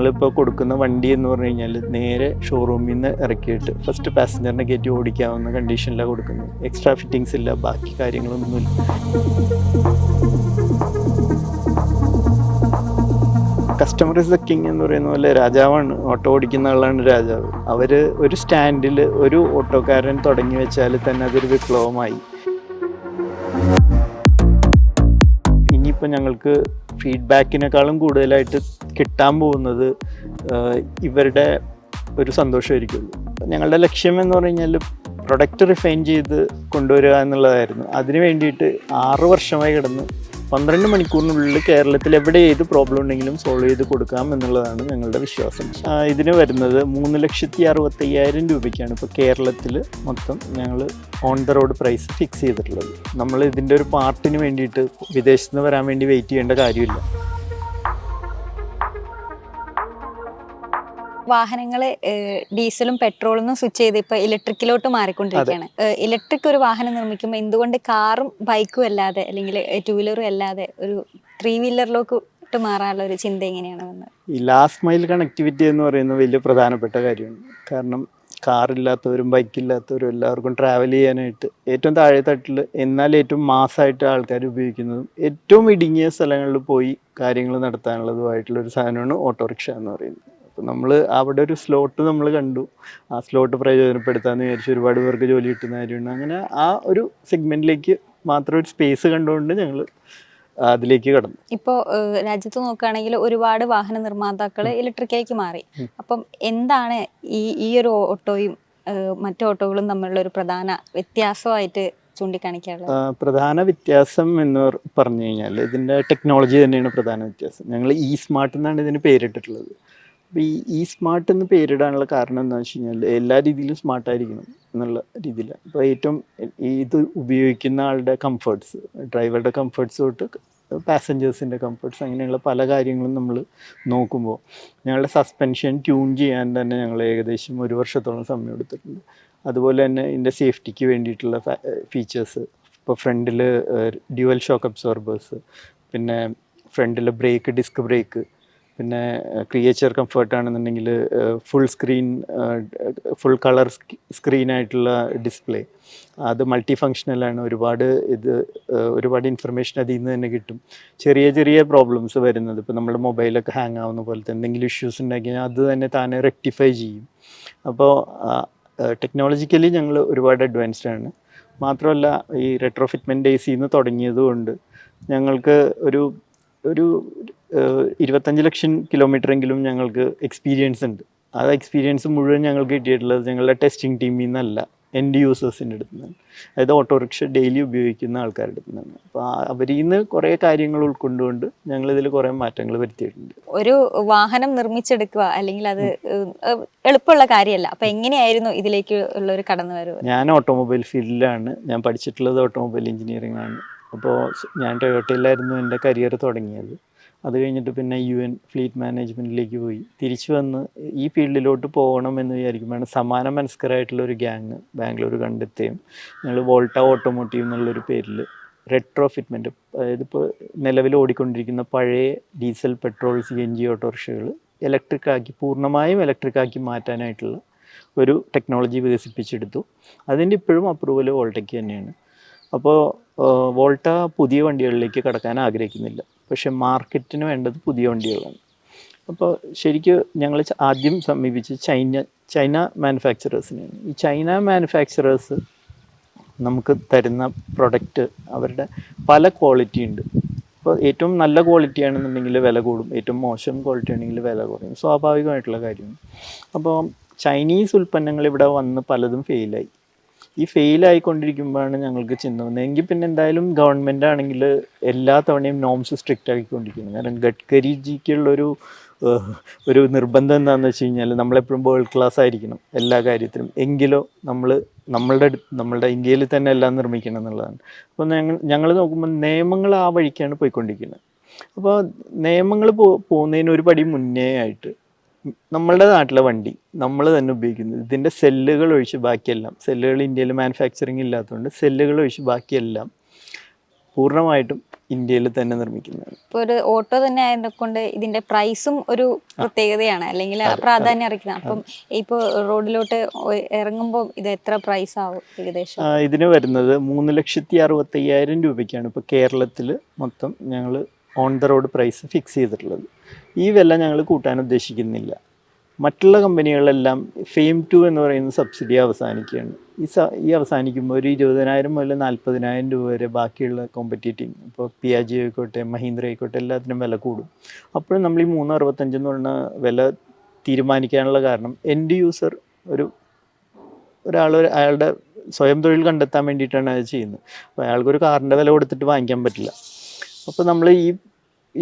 ഞങ്ങളിപ്പോൾ കൊടുക്കുന്ന വണ്ടി എന്ന് പറഞ്ഞു കഴിഞ്ഞാൽ നേരെ ഷോറൂമിൽ നിന്ന് ഇറക്കിയിട്ട് ഫസ്റ്റ് പാസഞ്ചറിനെ കയറ്റി ഓടിക്കാവുന്ന കണ്ടീഷനിലാണ് കൊടുക്കുന്നത്. എക്സ്ട്രാ ഫിറ്റിങ്സ് ഇല്ല, ബാക്കി കാര്യങ്ങളൊന്നുമില്ല. കസ്റ്റമർ ഇസ് ദ കിങ് എന്ന് പറയുന്ന പോലെ രാജാവാണ്. ഓട്ടോ ഓടിക്കുന്ന ആളാണ് രാജാവ്. അവർ ഒരു സ്റ്റാൻഡിൽ ഒരു ഓട്ടോക്കാരൻ തുടങ്ങി വെച്ചാൽ തന്നെ അതൊരു വിപ്ലവമായി. ഇനിയിപ്പോൾ ഞങ്ങൾക്ക് ഫീഡ്ബാക്കിനേക്കാളും കൂടുതലായിട്ട് കിട്ടാൻ പോകുന്നത് ഇവരുടെ ഒരു സന്തോഷമായിരിക്കുള്ളൂ. ഞങ്ങളുടെ ലക്ഷ്യം എന്ന് പറഞ്ഞു കഴിഞ്ഞാൽ പ്രൊഡക്റ്റ് റിഫൈൻ ചെയ്ത് കൊണ്ടുവരിക എന്നുള്ളതായിരുന്നു. അതിന് വേണ്ടിയിട്ട് 6 വർഷമായി കിടന്ന് 12 മണിക്കൂറിനുള്ളിൽ കേരളത്തിൽ എവിടെ ഏത് പ്രോബ്ലം ഉണ്ടെങ്കിലും സോൾവ് ചെയ്ത് കൊടുക്കാം എന്നുള്ളതാണ് ഞങ്ങളുടെ വിശ്വാസം. ഇതിന് വരുന്നത് 3,65,000 രൂപയ്ക്കാണ് ഇപ്പോൾ കേരളത്തിൽ മൊത്തം ഞങ്ങൾ on the road price fix ചെയ്തിട്ടുള്ളത്. നമ്മൾ ഇതിൻ്റെ ഒരു പാർട്ടിന് വേണ്ടിയിട്ട് വിദേശത്ത് നിന്ന് വരാൻ വേണ്ടി വെയിറ്റ് ചെയ്യേണ്ട കാര്യമില്ല. വാഹനങ്ങൾ ഡീസലും പെട്രോളും സ്വിച്ച് ചെയ്ത് ഇപ്പോൾ ഇലക്ട്രിക്കിലോട്ട് മാറിക്കൊണ്ടിരിക്കുകയാണ്. ഇലക്ട്രിക് ഒരു വാഹനം നിർമ്മിക്കുമ്പോൾ എന്തുകൊണ്ട് കാറും ബൈക്കും അല്ലാതെ അല്ലെങ്കിൽ 2 വീലറും അല്ലാതെ ഒരു 3 വീലറിലോട്ട് മാറാനുള്ള ഒരു ചിന്ത എങ്ങനെയാണ് വന്നത്? ഈ ലാസ്റ്റ് മൈൽ കണക്ടിവിറ്റി എന്ന് പറയുന്നത് വലിയ പ്രധാനപ്പെട്ട കാര്യമാണ്. കാരണം കാറില്ലാത്തവരും ബൈക്കില്ലാത്തവരും എല്ലാവർക്കും ട്രാവൽ ചെയ്യാനായിട്ട് ഏറ്റവും താഴെ തട്ടിൽ എന്നാൽ ഏറ്റവും മാസമായിട്ട് ആൾക്കാർ ഉപയോഗിക്കുന്നതും ഏറ്റവും ഇടുങ്ങിയ സ്ഥലങ്ങളിൽ പോയി കാര്യങ്ങൾ നടത്താനുള്ളതുമായിട്ടുള്ളൊരു സാധനമാണ് ഓട്ടോറിക്ഷ എന്ന് പറയുന്നത്. അപ്പോൾ നമ്മൾ അവിടെ ഒരു സ്ലോട്ട് നമ്മൾ കണ്ടു, ആ സ്ലോട്ട് പ്രയോജനപ്പെടുത്താമെന്ന് വിചാരിച്ച് ഒരുപാട് പേർക്ക് ജോലി കിട്ടുന്ന കാര്യമുണ്ട്. അങ്ങനെ ആ ഒരു സെഗ്മെൻറ്റിലേക്ക് മാത്രം ഒരു സ്പേസ് കണ്ടുകൊണ്ട് ഞങ്ങൾ അതിലേക്ക് കടന്നു. ഇപ്പോൾ രാജ്യത്ത് നോക്കുകയാണെങ്കിൽ ഒരുപാട് വാഹന നിർമ്മാതാക്കൾ ഇലക്ട്രിക്കിലേക്ക് മാറി. അപ്പം എന്താണ് ഈ ഒരു ഓട്ടോയും മറ്റു ഓട്ടോകളും തമ്മിലുള്ള ഒരു പ്രധാന വ്യത്യാസമായിട്ട് ചൂണ്ടിക്കാണിക്കാനുള്ളത്? പ്രധാന വ്യത്യാസം എന്ന് പറഞ്ഞു കഴിഞ്ഞാൽ ഇതിൻ്റെ ടെക്നോളജി തന്നെയാണ് പ്രധാന വ്യത്യാസം. ഞങ്ങൾ ഇ സ്മാർട്ട് എന്നാണ് ഇതിന് പേരിട്ടിട്ടുള്ളത്. അപ്പോൾ ഈ സ്മാർട്ട് എന്ന് പേരിടാനുള്ള കാരണം എന്താണെന്ന് വെച്ച് കഴിഞ്ഞാൽ എല്ലാ രീതിയിലും സ്മാർട്ടായിരിക്കണം എന്നുള്ള രീതിയിലാണ്. അപ്പോൾ ഏറ്റവും ഇത് ഉപയോഗിക്കുന്ന ആളുടെ കംഫർട്ട്സ്, ഡ്രൈവറുടെ കംഫർട്ട്സ് തൊട്ട് പാസഞ്ചേഴ്സിൻ്റെ കംഫർട്ട്സ്, അങ്ങനെയുള്ള പല കാര്യങ്ങളും നമ്മൾ നോക്കുമ്പോൾ ഞങ്ങളുടെ സസ്പെൻഷൻ ട്യൂൺ ചെയ്യാൻ തന്നെ ഞങ്ങൾ ഏകദേശം 1 വർഷത്തോളം സമയം എടുത്തിട്ടുണ്ട്. അതുപോലെ തന്നെ ഇതിൻ്റെ സേഫ്റ്റിക്ക് വേണ്ടിയിട്ടുള്ള ഫീച്ചേഴ്സ്, ഇപ്പോൾ ഫ്രണ്ടിൽ ഡ്യുവൽ ഷോക്ക് അബ്സോർബേഴ്സ്, പിന്നെ ഫ്രണ്ടിൽ ബ്രേക്ക്, ഡിസ്ക് ബ്രേക്ക്, പിന്നെ ക്രിയേച്ചർ കംഫർട്ടാണെന്നുണ്ടെങ്കിൽ ഫുൾ കളർ സ്ക്രീനായിട്ടുള്ള ഡിസ്പ്ലേ, അത് മൾട്ടി ഫങ്ഷണലാണ്. ഒരുപാട് ഇൻഫർമേഷൻ അതിൽ നിന്ന് തന്നെ കിട്ടും. ചെറിയ ചെറിയ പ്രോബ്ലംസ് വരുന്നത്, ഇപ്പോൾ നമ്മുടെ മൊബൈലൊക്കെ ഹാങ് ആവുന്ന പോലത്തെ എന്തെങ്കിലും ഇഷ്യൂസ് ഉണ്ടെങ്കിൽ അത് തന്നെ താനെ റെക്ടിഫൈ ചെയ്യും. അപ്പോൾ ടെക്നോളജിക്കലി ഞങ്ങൾ ഒരുപാട് അഡ്വാൻസ്ഡ് ആണ്. മാത്രമല്ല ഈ റെട്രോഫിറ്റ്മെൻറ്റ് AC നിന്ന് തുടങ്ങിയതുകൊണ്ട് ഞങ്ങൾക്ക് ഒരു 25 ലക്ഷം കിലോമീറ്ററെങ്കിലും ഞങ്ങൾക്ക് എക്സ്പീരിയൻസ് ഉണ്ട്. ആ എക്സ്പീരിയൻസ് മുഴുവൻ ഞങ്ങൾക്ക് കിട്ടിയിട്ടുള്ളത് ഞങ്ങളുടെ ടെസ്റ്റിംഗ് ടീമിൽ നിന്നല്ല, എൻഡ് യൂസേഴ്സിൻ്റെ അടുത്ത് നിന്നാണ്. അതായത് ഓട്ടോറിക്ഷ ഡെയിലി ഉപയോഗിക്കുന്ന ആൾക്കാരുടെ അടുത്ത് നിന്നാണ്. അപ്പോൾ അവരിൽ നിന്ന് കുറേ കാര്യങ്ങൾ ഉൾക്കൊണ്ടുകൊണ്ട് ഞങ്ങളിതിൽ കുറേ മാറ്റങ്ങൾ വരുത്തിയിട്ടുണ്ട്. ഒരു വാഹനം നിർമ്മിച്ചെടുക്കുക അല്ലെങ്കിൽ അത് എളുപ്പമുള്ള കാര്യമല്ല. അപ്പോൾ എങ്ങനെയായിരുന്നു ഇതിലേക്ക് ഉള്ള ഒരു കടന്നുവരവ്? ഞാൻ ഓട്ടോമൊബൈൽ ഫീൽഡിലാണ്. ഞാൻ പഠിച്ചിട്ടുള്ളത് ഓട്ടോമൊബൈൽ എഞ്ചിനീയറിംഗ് ആണ്. അപ്പോൾ ഞാൻ ടൊയോട്ടയിലായിരുന്നു എൻ്റെ കരിയർ തുടങ്ങിയത്. അത് കഴിഞ്ഞിട്ട് പിന്നെ UN ഫ്ലീറ്റ് മാനേജ്മെൻറ്റിലേക്ക് പോയി. തിരിച്ചു വന്ന് ഈ ഫീൽഡിലോട്ട് പോകണം എന്ന് വിചാരിക്കുമ്പോഴാണ് സമാന മനസ്കരായിട്ടുള്ള ഒരു ഗ്യാങ് ബാംഗ്ലൂർ കണ്ടെത്തുകയും ഞങ്ങൾ വോൾട്ട ഓട്ടോമോട്ടീവ് എന്നുള്ളൊരു പേരിൽ റെട്രോഫിറ്റ്മെൻറ്റ്, അതായത് ഇപ്പോൾ നിലവിൽ ഓടിക്കൊണ്ടിരിക്കുന്ന പഴയ ഡീസൽ, പെട്രോൾ, CNG ഓട്ടോറിക്ഷകൾ പൂർണ്ണമായും ഇലക്ട്രിക്കാക്കി മാറ്റാനായിട്ടുള്ള ഒരു ടെക്നോളജി വികസിപ്പിച്ചെടുത്തു. അതിൻ്റെ ഇപ്പോഴും അപ്രൂവൽ വോൾട്ടയ്ക്ക് തന്നെയാണ്. അപ്പോൾ വോൾട്ട പുതിയ വണ്ടികളിലേക്ക് കടക്കാൻ ആഗ്രഹിക്കുന്നില്ല, പക്ഷെ മാർക്കറ്റിന് വേണ്ടത് പുതിയ വണ്ടികളാണ്. അപ്പോൾ ശരിക്കും ഞങ്ങൾ ആദ്യം സമീപിച്ച് ചൈന മാനുഫാക്ചറേഴ്സിനെയാണ്. ഈ ചൈന മാനുഫാക്ചറേഴ്സ് നമുക്ക് തരുന്ന പ്രൊഡക്റ്റ് അവരുടെ പല ക്വാളിറ്റി ഉണ്ട്. അപ്പോൾ ഏറ്റവും നല്ല ക്വാളിറ്റി ആണെന്നുണ്ടെങ്കിൽ വില കൂടും, ഏറ്റവും മോശം ക്വാളിറ്റി ആണെങ്കിൽ വില കുറയും, സ്വാഭാവികമായിട്ടുള്ള കാര്യമാണ്. അപ്പോൾ ചൈനീസ് ഉൽപ്പന്നങ്ങൾ ഇവിടെ വന്ന് പലതും ഫെയിലായി. ഈ ഫെയിലായിക്കൊണ്ടിരിക്കുമ്പോഴാണ് ഞങ്ങൾക്ക് ചിന്ത വന്നത്, എങ്കിൽ പിന്നെ എന്തായാലും ഗവൺമെൻറ് ആണെങ്കിൽ എല്ലാ തവണയും നോംസ് സ്ട്രിക്റ്റ് ആക്കിക്കൊണ്ടിരിക്കുന്നു. കാരണം ഗഡ്കരിജിക്കുള്ളൊരു നിർബന്ധം എന്താണെന്ന് വെച്ച് കഴിഞ്ഞാൽ നമ്മളെപ്പോഴും വേൾഡ് ക്ലാസ് ആയിരിക്കണം എല്ലാ കാര്യത്തിലും, എങ്കിലോ നമ്മളുടെ ഇന്ത്യയിൽ തന്നെ എല്ലാം നിർമ്മിക്കണം എന്നുള്ളതാണ്. അപ്പോൾ ഞങ്ങൾ നോക്കുമ്പോൾ നിയമങ്ങൾ ആ വഴിക്കാണ് പോയിക്കൊണ്ടിരിക്കുന്നത്. അപ്പോൾ നിയമങ്ങൾ പോകുന്നതിന് ഒരു പടി മുന്നേ ആയിട്ട് നമ്മളുടെ നാട്ടിലെ വണ്ടി നമ്മൾ തന്നെ ഉപയോഗിക്കുന്നത്, ഇതിൻ്റെ സെല്ലുകൾ ഒഴിച്ച് ബാക്കിയെല്ലാം, സെല്ലുകൾ ഇന്ത്യയിൽ മാനുഫാക്ചറിങ് ഇല്ലാത്തതുകൊണ്ട് സെല്ലുകൾ ഒഴിച്ച് ബാക്കിയെല്ലാം പൂർണ്ണമായിട്ടും ഇന്ത്യയിൽ തന്നെ നിർമ്മിക്കുന്നതാണ്. ഇപ്പോൾ ഒരു ഓട്ടോ തന്നെ ആയതുകൊണ്ട് ഇതിന്റെ പ്രൈസും ഒരു പ്രത്യേകതയാണ്, അല്ലെങ്കിൽ പ്രാധാന്യം അറിയിക്കുന്നത്. അപ്പം ഇപ്പോൾ റോഡിലോട്ട് ഇറങ്ങുമ്പോൾ ഇത് എത്ര പ്രൈസ് ആവും ഏകദേശം? ഇതിന് വരുന്നത് 3,65,000 രൂപയ്ക്കാണ് ഇപ്പോൾ കേരളത്തിൽ മൊത്തം ഞങ്ങൾ on the road price fix ചെയ്തിട്ടുള്ളത്. ഈ വില ഞങ്ങൾ കൂട്ടാൻ ഉദ്ദേശിക്കുന്നില്ല. മറ്റുള്ള കമ്പനികളെല്ലാം ഫെയിം 2 എന്ന് പറയുന്ന സബ്സിഡി അവസാനിക്കുകയാണ്. ഈ അവസാനിക്കുമ്പോൾ ഒരു 20,000 മുതൽ 40,000 രൂപ വരെ ബാക്കിയുള്ള കോമ്പറ്റീറ്റിംഗ്, ഇപ്പോൾ പിയാജി ആയിക്കോട്ടെ, മഹീന്ദ്ര ആയിക്കോട്ടെ, എല്ലാത്തിനും വില കൂടും. അപ്പോഴും നമ്മൾ ഈ 365 എന്ന് പറഞ്ഞ വില തീരുമാനിക്കാനുള്ള കാരണം എൻഡ് യൂസർ ഒരാൾ അയാളുടെ സ്വയം തൊഴിൽ കണ്ടെത്താൻ വേണ്ടിയിട്ടാണ് അത് ചെയ്യുന്നത്. അപ്പോൾ അയാൾക്കൊരു കാറിൻ്റെ വില കൊടുത്തിട്ട് വാങ്ങിക്കാൻ പറ്റില്ല. അപ്പോൾ നമ്മൾ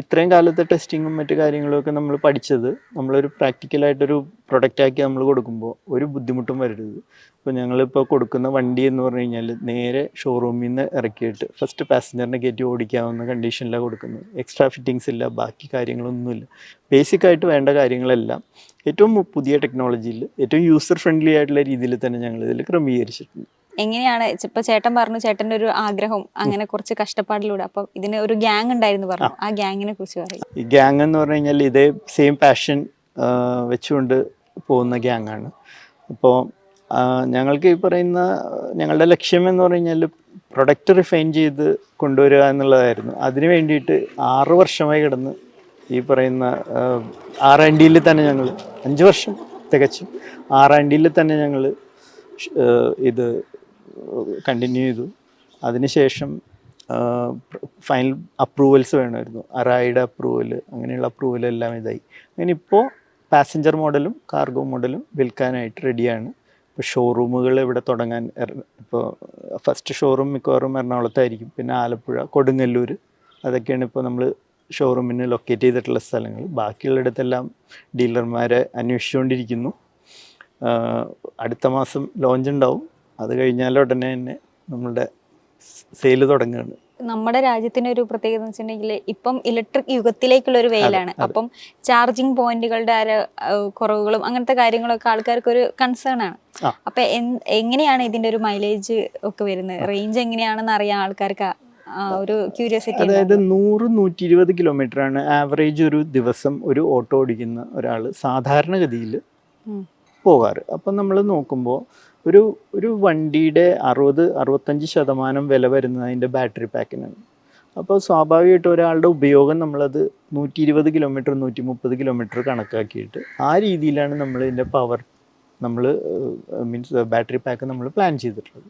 ഇത്രയും കാലത്തെ ടെസ്റ്റിങ്ങും മറ്റു കാര്യങ്ങളുമൊക്കെ നമ്മൾ പഠിച്ചത് നമ്മളൊരു പ്രാക്ടിക്കലായിട്ടൊരു പ്രൊഡക്റ്റാക്കി നമ്മൾ കൊടുക്കുമ്പോൾ ഒരു ബുദ്ധിമുട്ടും വരരുത്. ഇപ്പോൾ ഞങ്ങളിപ്പോൾ കൊടുക്കുന്ന വണ്ടി എന്ന് പറഞ്ഞു കഴിഞ്ഞാൽ നേരെ ഷോറൂമിൽ നിന്ന് ഇറക്കിയിട്ട് ഫസ്റ്റ് പാസഞ്ചറിനെ കയറ്റി ഓടിക്കാവുന്ന കണ്ടീഷനിലാണ് കൊടുക്കുന്നത്. എക്സ്ട്രാ ഫിറ്റിങ്സ് ഇല്ല, ബാക്കി കാര്യങ്ങളൊന്നുമില്ല. ബേസിക്കായിട്ട് വേണ്ട കാര്യങ്ങളെല്ലാം ഏറ്റവും പുതിയ ടെക്നോളജിയിൽ ഏറ്റവും യൂസർ ഫ്രണ്ട്ലി ആയിട്ടുള്ള രീതിയിൽ തന്നെ ഞങ്ങൾ ഇതിൽ ക്രമീകരിച്ചിട്ടുണ്ട്. എങ്ങനെയാണ് ഇപ്പൊ ചേട്ടൻ പറഞ്ഞു ചേട്ടൻ്റെ ഒരു ആഗ്രഹം അങ്ങനെ കുറച്ച് കഷ്ടപ്പാടിലൂടെ, അപ്പം ഇതിന് ഒരു ഗ്യാങ് ഉണ്ടായിരുന്നു പറഞ്ഞു, ആ ഗ്യാങ്ങിനെ കുറിച്ച് പറയും. ഈ ഗ്യാങ് എന്ന് പറഞ്ഞു കഴിഞ്ഞാൽ ഇതേ സെയിം പാഷൻ വെച്ചുകൊണ്ട് പോകുന്ന ഗ്യാങ്ങാണ്. അപ്പോൾ ഞങ്ങൾക്ക് ഈ പറയുന്ന ഞങ്ങളുടെ ലക്ഷ്യം എന്ന് പറഞ്ഞു കഴിഞ്ഞാൽ പ്രൊഡക്റ്റ് റിഫൈൻ ചെയ്ത് കൊണ്ടുവരിക എന്നുള്ളതായിരുന്നു. അതിന് വേണ്ടിയിട്ട് 6 വർഷമായി കിടന്ന് ഈ പറയുന്ന R&Dയിൽ തന്നെ ഞങ്ങൾ 5 വർഷം തികച്ചും R&Dയിൽ തന്നെ ഞങ്ങൾ ഇത് കണ്ടിന്യൂ ചെയ്തു. അതിനുശേഷം ഫൈനൽ അപ്രൂവൽസ് വേണമായിരുന്നു, അറായിയുടെ അപ്രൂവൽ, അങ്ങനെയുള്ള അപ്രൂവൽ എല്ലാം ഇതായി. അങ്ങനെ ഇപ്പോൾ പാസഞ്ചർ മോഡലും കാർഗോ മോഡലും വിൽക്കാനായിട്ട് റെഡിയാണ്. ഇപ്പോൾ ഷോറൂമുകൾ ഇവിടെ തുടങ്ങാൻ, ഇപ്പോൾ ഫസ്റ്റ് ഷോറൂം മിക്കവാറും എറണാകുളത്തായിരിക്കും, പിന്നെ ആലപ്പുഴ, കൊടുങ്ങല്ലൂർ, അതൊക്കെയാണ് ഇപ്പോൾ നമ്മൾ ഷോറൂമിന് ലൊക്കേറ്റ് ചെയ്തിട്ടുള്ള സ്ഥലങ്ങൾ. ബാക്കിയുള്ളിടത്തെല്ലാം ഡീലർമാരെ അന്വേഷിച്ചുകൊണ്ടിരിക്കുന്നു. അടുത്ത മാസം ലോഞ്ച് ഉണ്ടാവും. അത് കഴിഞ്ഞാൽ ഉടനെ തന്നെ നമ്മളുടെ സെയിൽ തുടങ്ങുകയാണ്. നമ്മുടെ രാജ്യത്തിന് ഒരു പ്രത്യേകത എന്ന് വെച്ചിട്ടുണ്ടെങ്കിൽ ഇപ്പം ഇലക്ട്രിക് യുഗത്തിലേക്കുള്ള ഒരു വേലാണ്. അപ്പം ചാർജിങ് പോയിന്റുകളുടെ കുറവുകളും അങ്ങനത്തെ കാര്യങ്ങളൊക്കെ ആൾക്കാർക്ക് ഒരു കൺസേൺ ആണ്. അപ്പൊ എങ്ങനെയാണ് ഇതിന്റെ ഒരു മൈലേജ് ഒക്കെ വരുന്നത്, റേഞ്ച് എങ്ങനെയാണെന്ന് അറിയാൻ ആൾക്കാർക്ക് ഒരു ക്യൂരിയോസിറ്റി. അതായത് 100-120 കിലോമീറ്ററാണ് ആവറേജ് ഒരു ദിവസം ഒരു ഓട്ടോ ഓടിക്കുന്ന ഒരാൾ സാധാരണഗതിയിൽ പോകാറ്. അപ്പം നമ്മൾ നോക്കുമ്പോൾ ഒരു വണ്ടിയുടെ 60-65% വില വരുന്നത് അതിൻ്റെ ബാറ്ററി പാക്കിനാണ്. അപ്പോൾ സ്വാഭാവികമായിട്ടും ഒരാളുടെ ഉപയോഗം നമ്മളത് 120 കിലോമീറ്റർ 130 കിലോമീറ്റർ കണക്കാക്കിയിട്ട് ആ രീതിയിലാണ് നമ്മൾ ഇതിൻ്റെ പവർ മീൻസ് ബാറ്ററി പാക്ക് നമ്മൾ പ്ലാൻ ചെയ്തിട്ടുള്ളത്.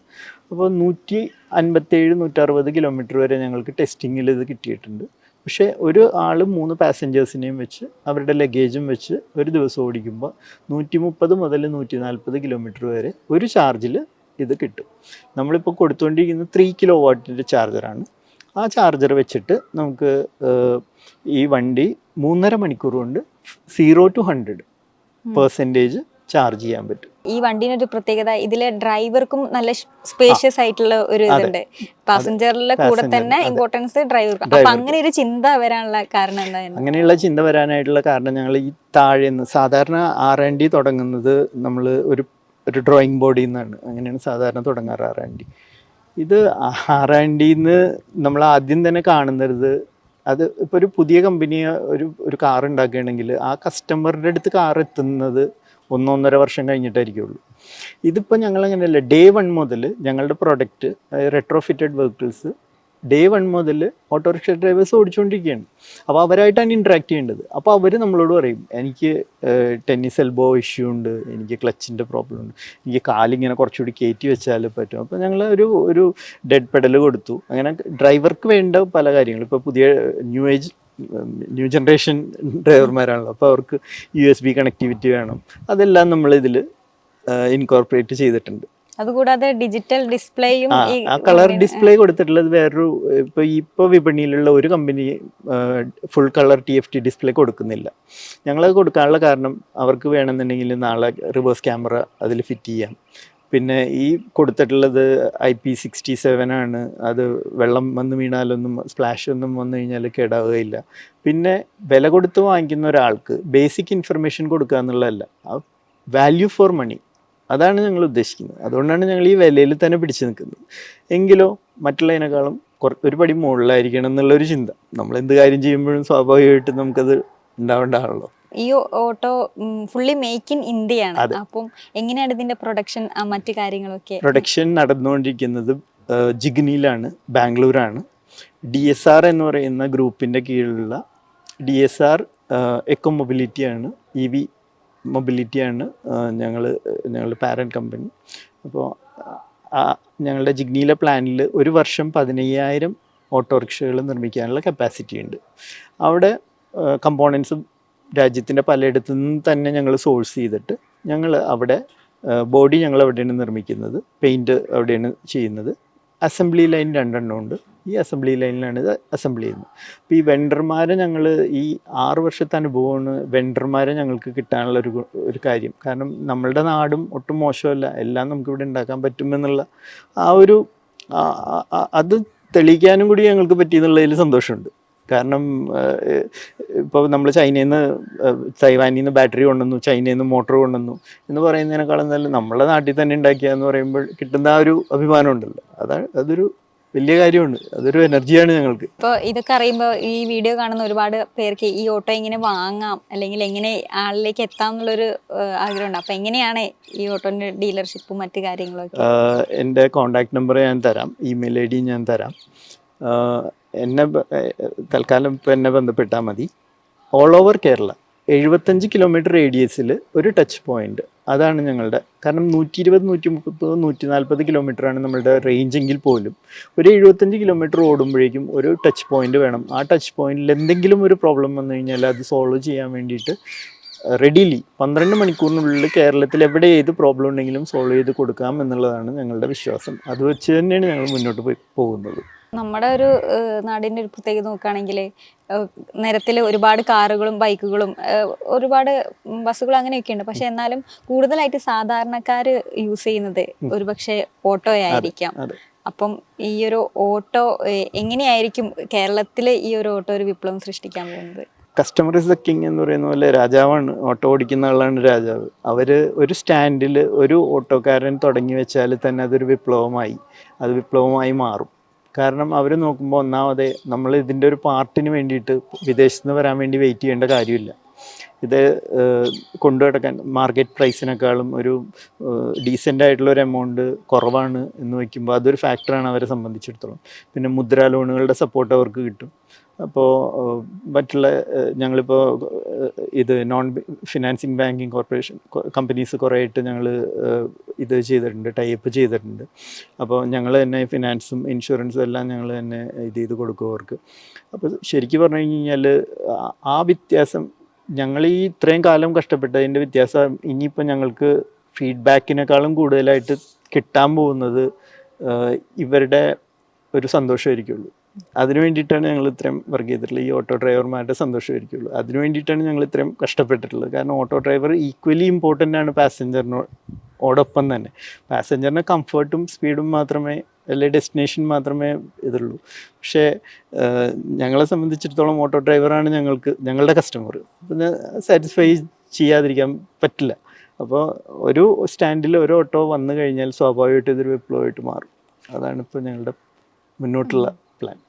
അപ്പോൾ 157-160 കിലോമീറ്റർ വരെ ഞങ്ങൾക്ക് ടെസ്റ്റിങ്ങിൽ ഇത് കിട്ടിയിട്ടുണ്ട്. പക്ഷേ ഒരു ആൾ 3 പാസഞ്ചേഴ്സിനെയും വെച്ച് അവരുടെ ലഗേജും വെച്ച് ഒരു ദിവസം ഓടിക്കുമ്പോൾ 130 മുതൽ 140 കിലോമീറ്റർ വരെ ഒരു ചാർജിൽ ഇത് കിട്ടും. നമ്മളിപ്പോൾ കൊടുത്തുകൊണ്ടിരിക്കുന്ന 3 കിലോ വാട്ടിൻ്റെ ചാർജറാണ്. ആ ചാർജർ വെച്ചിട്ട് നമുക്ക് ഈ വണ്ടി 3.5 മണിക്കൂർ കൊണ്ട് 0 to 100% ചാർജ് ചെയ്യാൻ പറ്റും. ഈ വണ്ടിനൊരു പ്രത്യേകത, ഇതിലെ ഡ്രൈവർക്കും നല്ല സ്പേഷ്യസ് ആയിട്ടുള്ള ഒരു ഇതുണ്ട്. പാസഞ്ചറിലെ കൂടെ തന്നെ ഇമ്പോർട്ടൻസ് ഡ്രൈവർക്ക്. അപ്പൊ അങ്ങനെ ഒരു ചിന്ത വരാനുള്ള കാരണം എന്തായിരുന്നു? അങ്ങനെയുള്ള ചിന്ത വരാനായിട്ടുള്ള കാരണം ഞങ്ങൾ ഈ താഴേന്ന് സാധാരണ R&D തുടങ്ങുന്നത് നമ്മൾ ഒരു ഡ്രോയിങ് ബോർഡിൽ നിന്നാണ്. അങ്ങനെയാണ് സാധാരണ തുടങ്ങാറ് R&D. ഇത് R&Dന്ന് നമ്മൾ ആദ്യം തന്നെ കാണുന്നത്, അത് ഇപ്പോൾ ഒരു പുതിയ കമ്പനി ഒരു കാർ ഉണ്ടാക്കുകയാണെങ്കിൽ ആ കസ്റ്റമറുടെ അടുത്ത് കാർ എത്തുന്നത് 1-1.5 വർഷം കഴിഞ്ഞിട്ടായിരിക്കുള്ളൂ. ഇതിപ്പോൾ ഞങ്ങളങ്ങനെയല്ല, ഡേ 1 മുതൽ ഞങ്ങളുടെ പ്രൊഡക്റ്റ് റെട്രോഫിറ്റഡ് വെഹിക്കിൾസ് ഡേ 1 മുതൽ ഓട്ടോറിക്ഷ ഡ്രൈവേഴ്സ് ഓടിച്ചുകൊണ്ടിരിക്കുകയാണ്. അപ്പോൾ അവരായിട്ടാണ് ഇൻട്രാക്ട് ചെയ്യേണ്ടത്. അപ്പോൾ അവർ നമ്മളോട് പറയും, എനിക്ക് ടെന്നീസ് എൽബോ ഇഷ്യൂ ഉണ്ട്, എനിക്ക് ക്ലച്ചിൻ്റെ പ്രോബ്ലം ഉണ്ട്, എനിക്ക് കാലിങ്ങനെ കുറച്ചുകൂടി കയറ്റി വെച്ചാൽ പറ്റും. അപ്പോൾ ഞങ്ങൾ ഒരു ഡെഡ് പെഡൽ കൊടുത്തു. അങ്ങനെ ഡ്രൈവർക്ക് വേണ്ട പല കാര്യങ്ങളും, ഇപ്പോൾ പുതിയ ന്യൂ ജനറേഷൻ ഡ്രൈവർമാരാണല്ലോ, അപ്പോൾ അവർക്ക് USB കണക്ടിവിറ്റി വേണം. അതെല്ലാം നമ്മളിതിൽ ഇൻകോർപ്പറേറ്റ് ചെയ്തിട്ടുണ്ട്. അതുകൂടാതെ ഡിജിറ്റൽ ഡിസ്പ്ലേയും ആ കളർ ഡിസ്പ്ലേ കൊടുത്തിട്ടുള്ളത് വേറൊരു, ഇപ്പോൾ വിപണിയിലുള്ള ഒരു company full colour TFT display കൊടുക്കുന്നില്ല. ഞങ്ങളത് കൊടുക്കാനുള്ള കാരണം അവർക്ക് വേണമെന്നുണ്ടെങ്കിൽ നാളെ റിവേഴ്സ് ക്യാമറ അതിൽ ഫിറ്റ് ചെയ്യാം. പിന്നെ ഈ കൊടുത്തിട്ടുള്ളത് IP67 ആണ്. അത് വെള്ളം വന്ന് വീണാലൊന്നും സ്പ്ലാഷ് ഒന്നും വന്നു കഴിഞ്ഞാൽ കേടാവുകയില്ല. പിന്നെ വില കൊടുത്ത് വാങ്ങിക്കുന്ന ഒരാൾക്ക് ബേസിക് ഇൻഫർമേഷൻ കൊടുക്കുക എന്നുള്ളതല്ല, വാല്യൂ ഫോർ മണി, അതാണ് ഞങ്ങൾ ഉദ്ദേശിക്കുന്നത്. അതുകൊണ്ടാണ് ഞങ്ങൾ ഈ വിലയിൽ തന്നെ പിടിച്ചു നിൽക്കുന്നത്. എങ്കിലോ മറ്റുള്ളതിനേക്കാളും ഒരു പടി മുകളിലായിരിക്കണം എന്നുള്ളൊരു ചിന്ത. നമ്മൾ എന്ത് കാര്യം ചെയ്യുമ്പോഴും സ്വാഭാവികമായിട്ടും നമുക്കത് ഉണ്ടാവേണ്ടതാണല്ലോ. ഈ ഓട്ടോ ഫുള്ളി മേക്ക് ഇൻ ഇന്ത്യയാണ്. അതെ. അപ്പം എങ്ങനെയാണ് ഇതിന്റെ പ്രൊഡക്ഷൻ മറ്റു കാര്യങ്ങളൊക്കെ? പ്രൊഡക്ഷൻ നടന്നുകൊണ്ടിരിക്കുന്നത് ജിഗ്നിയിലാണ്, ബാംഗ്ലൂരാണ്. DSR എന്ന് പറയുന്ന ഗ്രൂപ്പിൻ്റെ കീഴിലുള്ള DSR എക്കോ മൊബിലിറ്റിയാണ്, EV മൊബിലിറ്റിയാണ് ഞങ്ങളുടെ പാരൻറ്റ് കമ്പനി. അപ്പോൾ ഞങ്ങളുടെ ജിഗ്നിയിലെ പ്ലാനിൽ ഒരു വർഷം 15,000 ഓട്ടോറിക്ഷകൾ നിർമ്മിക്കാനുള്ള കപ്പാസിറ്റി ഉണ്ട്. അവിടെ കമ്പോണൻസും രാജ്യത്തിൻ്റെ പലയിടത്തു നിന്നും തന്നെ ഞങ്ങൾ സോഴ്സ് ചെയ്തിട്ട് ഞങ്ങൾ അവിടെ ബോഡി ഞങ്ങൾ അവിടെയാണ് നിർമ്മിക്കുന്നത്, പെയിൻറ്റ് അവിടെയാണ് ചെയ്യുന്നത്. അസംബ്ലി ലൈൻ 2 ഉണ്ട്. ഈ അസംബ്ലി ലൈനിലാണ് ഇത് അസംബിൾ ചെയ്യുന്നത്. അപ്പോൾ ഈ വെണ്ടർമാരെ ഞങ്ങൾ ഈ 6 വർഷത്തെ അനുഭവമാണ് വെണ്ടർമാരെ ഞങ്ങൾക്ക് കിട്ടാനുള്ള ഒരു കാര്യം. കാരണം നമ്മളുടെ നാടും ഒട്ടും മോശമല്ല, എല്ലാം നമുക്കിവിടെ ഉണ്ടാക്കാൻ പറ്റുമെന്നുള്ള അത് തെളിയിക്കാനും കൂടി ഞങ്ങൾക്ക് പറ്റിയെന്നുള്ളതിൽ സന്തോഷമുണ്ട്. കാരണം ഇപ്പോൾ നമ്മൾ ചൈനയിൽ നിന്ന് തൈവാനിൽ നിന്ന് ബാറ്ററി കൊണ്ടുവന്നു, ചൈനയിൽ നിന്ന് മോട്ടോർ കൊണ്ടുവന്നു എന്ന് പറയുന്നതിനേക്കാളും നല്ല നമ്മളെ നാട്ടിൽ തന്നെ ഉണ്ടാക്കിയ എന്ന് പറയുമ്പോൾ കിട്ടുന്ന ആ ഒരു അഭിമാനം ഉണ്ടല്ലോ, അതൊരു വലിയ കാര്യമാണ്, അതൊരു എനർജിയാണ് ഞങ്ങൾക്ക്. ഇപ്പോൾ ഇതൊക്കെ അറിയുമ്പോൾ ഈ വീഡിയോ കാണുന്ന ഒരുപാട് പേർക്ക് ഈ ഓട്ടോ എങ്ങനെ വാങ്ങാം അല്ലെങ്കിൽ എങ്ങനെ ആളിലേക്ക് എത്താം എന്നുള്ളൊരു ആഗ്രഹമുണ്ട്. അപ്പോൾ എങ്ങനെയാണ് ഈ ഓട്ടോൻ്റെ ഡീലർഷിപ്പും മറ്റു കാര്യങ്ങളൊക്കെ? എൻ്റെ കോൺടാക്ട് നമ്പർ ഞാൻ തരാം, ഇമെയിൽ ID ഞാൻ തരാം. തൽക്കാലം ഇപ്പോൾ എന്നെ ബന്ധപ്പെട്ടാൽ മതി. ഓൾ ഓവർ കേരള 75 കിലോമീറ്റർ റേഡിയസിൽ ഒരു ടച്ച് പോയിന്റ്, അതാണ് ഞങ്ങളുടെ. കാരണം 120, 130, 140 കിലോമീറ്ററാണ് നമ്മളുടെ റേഞ്ച് എങ്കിൽ പോലും ഒരു 75 കിലോമീറ്റർ ഓടുമ്പോഴേക്കും ഒരു ടച്ച് പോയിന്റ് വേണം. ആ ടച്ച് പോയിന്റിൽ എന്തെങ്കിലും ഒരു പ്രോബ്ലം വന്നു കഴിഞ്ഞാൽ അത് സോൾവ് ചെയ്യാൻ വേണ്ടിയിട്ട് റെഡിലി 12 മണിക്കൂറിനുള്ളിൽ കേരളത്തിൽ എവിടെ ഏത് പ്രോബ്ലം ഉണ്ടെങ്കിലും സോൾവ് ചെയ്ത് കൊടുക്കാം എന്നുള്ളതാണ് ഞങ്ങളുടെ വിശ്വാസം. അത് വെച്ച് തന്നെയാണ് ഞങ്ങൾ മുന്നോട്ട് പോകുന്നത്. നമ്മുടെ ഒരു നാടിൻ്റെ ഒരു പ്രത്യേകത നോക്കുകയാണെങ്കിൽ നിരത്തിൽ ഒരുപാട് കാറുകളും ബൈക്കുകളും ഒരുപാട് ബസ്സുകളും അങ്ങനെയൊക്കെ ഉണ്ട്. പക്ഷെ എന്നാലും കൂടുതലായിട്ട് സാധാരണക്കാർ യൂസ് ചെയ്യുന്നത് ഒരുപക്ഷെ ഓട്ടോയായിരിക്കാം. അപ്പം ഈ ഒരു ഓട്ടോ എങ്ങനെയായിരിക്കും കേരളത്തിൽ ഈ ഒരു ഓട്ടോ ഒരു വിപ്ലവം സൃഷ്ടിക്കാൻ പോകുന്നത്? കസ്റ്റമർ ഇസ് ദ കിങ് എന്ന് പറയുന്ന പോലെ രാജാവാണ്, ഓട്ടോ ഓടിക്കുന്ന ആളാണ് രാജാവ്. ഒരു സ്റ്റാൻഡിൽ ഒരു ഓട്ടോക്കാരൻ തുടങ്ങി വെച്ചാൽ തന്നെ അതൊരു വിപ്ലവമായി മാറും. കാരണം അവർ നോക്കുമ്പോൾ ഒന്നാമതേ നമ്മൾ ഇതിൻ്റെ ഒരു പാർട്ടിന് വേണ്ടിയിട്ട് വിദേശത്ത് നിന്ന് വരാൻ വേണ്ടി വെയിറ്റ് ചെയ്യേണ്ട കാര്യമില്ല. ഇത് കൊണ്ടുനടക്കാൻ മാർക്കറ്റ് പ്രൈസിനേക്കാളും ഒരു ഡീസൻ്റ് ആയിട്ടുള്ളൊരു എമൗണ്ട് കുറവാണ് എന്ന് വയ്ക്കുമ്പോൾ അതൊരു ഫാക്ടറാണ് അവരെ സംബന്ധിച്ചിടത്തോളം. പിന്നെ മുദ്രാ ലോണുകളുടെ സപ്പോർട്ട് അവർക്ക് കിട്ടും. അപ്പോൾ മറ്റുള്ള ഞങ്ങളിപ്പോൾ ഇത് non financing banking corporation companies കുറേ ആയിട്ട് ഞങ്ങൾ ഇത് ചെയ്തിട്ടുണ്ട്, ടൈപ്പ് ചെയ്തിട്ടുണ്ട്. അപ്പോൾ ഞങ്ങൾ തന്നെ ഫിനാൻസും ഇൻഷുറൻസും എല്ലാം ഞങ്ങൾ തന്നെ ഇത് ചെയ്ത് കൊടുക്കും അവർക്ക്. അപ്പോൾ ശരിക്കും പറഞ്ഞു കഴിഞ്ഞാൽ ആ വ്യത്യാസം ഞങ്ങൾ ഈ ഇത്രയും കാലം കഷ്ടപ്പെട്ടതിൻ്റെ വ്യത്യാസം ഇനിയിപ്പോൾ ഞങ്ങൾക്ക് ഫീഡ്ബാക്കിനേക്കാളും കൂടുതലായിട്ട് കിട്ടാൻ പോകുന്നത് ഇവരുടെ ഒരു സന്തോഷമായിരിക്കുള്ളൂ. അതിനു വേണ്ടിയിട്ടാണ് ഞങ്ങൾ ഇത്രയും വർക്ക് ചെയ്തിട്ടുള്ളത്. ഈ ഓട്ടോ ഡ്രൈവർമാരുടെ സന്തോഷമായിരിക്കുള്ളൂ. അതിനു വേണ്ടിയിട്ടാണ് ഞങ്ങൾ ഇത്രയും കഷ്ടപ്പെട്ടിട്ടുള്ളത്. കാരണം ഓട്ടോ ഡ്രൈവർ ഈക്വലി ഇമ്പോർട്ടൻ്റ് ആണ് പാസഞ്ചറിനോടൊപ്പം തന്നെ. പാസഞ്ചറിന് കംഫർട്ടും സ്പീഡും മാത്രമേ, അല്ലെങ്കിൽ ഡെസ്റ്റിനേഷൻ മാത്രമേ ഇതുള്ളൂ. പക്ഷേ ഞങ്ങളെ സംബന്ധിച്ചിടത്തോളം ഓട്ടോ ഡ്രൈവറാണ് ഞങ്ങളുടെ കസ്റ്റമർ. പിന്നെ സാറ്റിസ്ഫൈ ചെയ്യാതിരിക്കാൻ പറ്റില്ല. അപ്പോൾ ഒരു സ്റ്റാൻഡിൽ ഒരു ഓട്ടോ വന്നു കഴിഞ്ഞാൽ സ്വാഭാവികമായിട്ട് ഇതൊരു വിപ്ലവമായിട്ട് മാറും. അതാണ് ഇപ്പോൾ ഞങ്ങളുടെ മുന്നോട്ടുള്ള പ്ലാൻ.